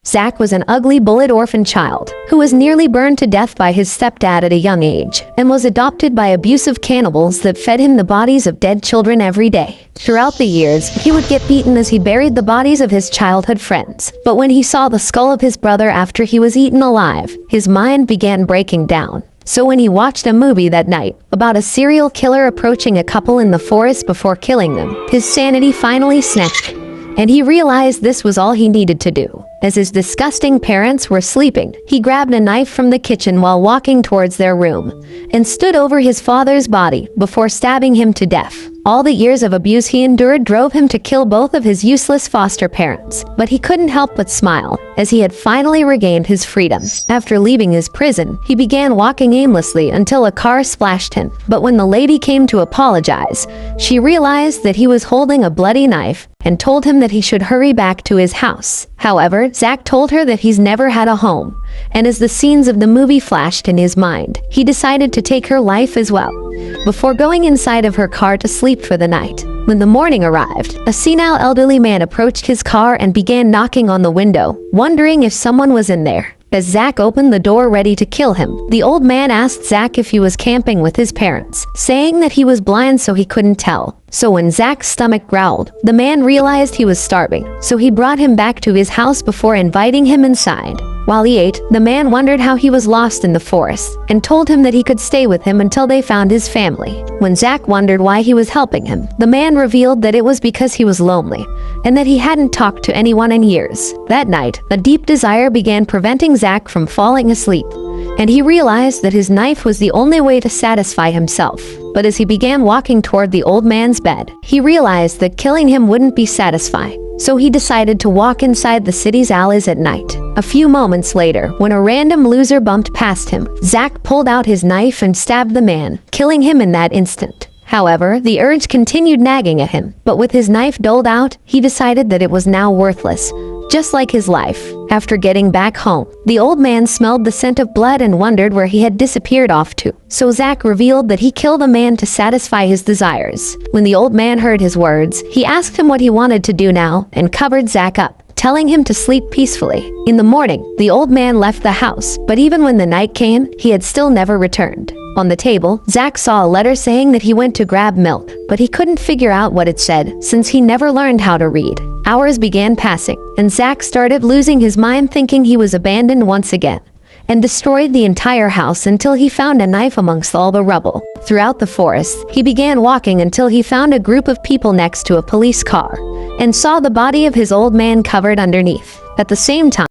Zach was an ugly bullet orphan child who was nearly burned to death by his stepdad at a young age and was adopted by abusive cannibals that fed him the bodies of dead children every day. Throughout the years, he would get beaten as he buried the bodies of his childhood friends. But when he saw the skull of his brother after he was eaten alive, his mind began breaking down. So when he watched a movie that night about a serial killer approaching a couple in the forest before killing them, his sanity finally snapped, and he realized this was all he needed to do. As his disgusting parents were sleeping, he grabbed a knife from the kitchen while walking towards their room and stood over his father's body before stabbing him to death. All the years of abuse he endured drove him to kill both of his useless foster parents, but he couldn't help but smile as he had finally regained his freedom. After leaving his prison, he began walking aimlessly until a car splashed him. But when the lady came to apologize, she realized that he was holding a bloody knife and told him that he should hurry back to his house. However, Zach told her that he's never had a home, and as the scenes of the movie flashed in his mind, he decided to take her life as well, before going inside of her car to sleep for the night. When the morning arrived, a senile elderly man approached his car and began knocking on the window, wondering if someone was in there. As Zach opened the door ready to kill him, the old man asked Zach if he was camping with his parents, saying that he was blind so he couldn't tell. So when Zach's stomach growled, the man realized he was starving, so he brought him back to his house before inviting him inside. While he ate, the man wondered how he was lost in the forest and told him that he could stay with him until they found his family. When Zach wondered why he was helping him, the man revealed that it was because he was lonely and that he hadn't talked to anyone in years. That night, a deep desire began preventing Zach from falling asleep, and he realized that his knife was the only way to satisfy himself. But as he began walking toward the old man's bed, he realized that killing him wouldn't be satisfying. So he decided to walk inside the city's alleys at night. A few moments later, when a random loser bumped past him, Zach pulled out his knife and stabbed the man, killing him in that instant. However, the urge continued nagging at him, but with his knife doled out, he decided that it was now worthless, just like his life. After getting back home, the old man smelled the scent of blood and wondered where he had disappeared off to. So Zach revealed that he killed a man to satisfy his desires. When the old man heard his words, he asked him what he wanted to do now and covered Zach up, telling him to sleep peacefully. In the morning, the old man left the house, but even when the night came, he had still never returned. On the table, Zach saw a letter saying that he went to grab milk, but he couldn't figure out what it said since he never learned how to read. Hours began passing, and Zach started losing his mind, thinking he was abandoned once again, and destroyed the entire house until he found a knife amongst all the rubble. Throughout the forest, he began walking until he found a group of people next to a police car and saw the body of his old man covered underneath. At the same time,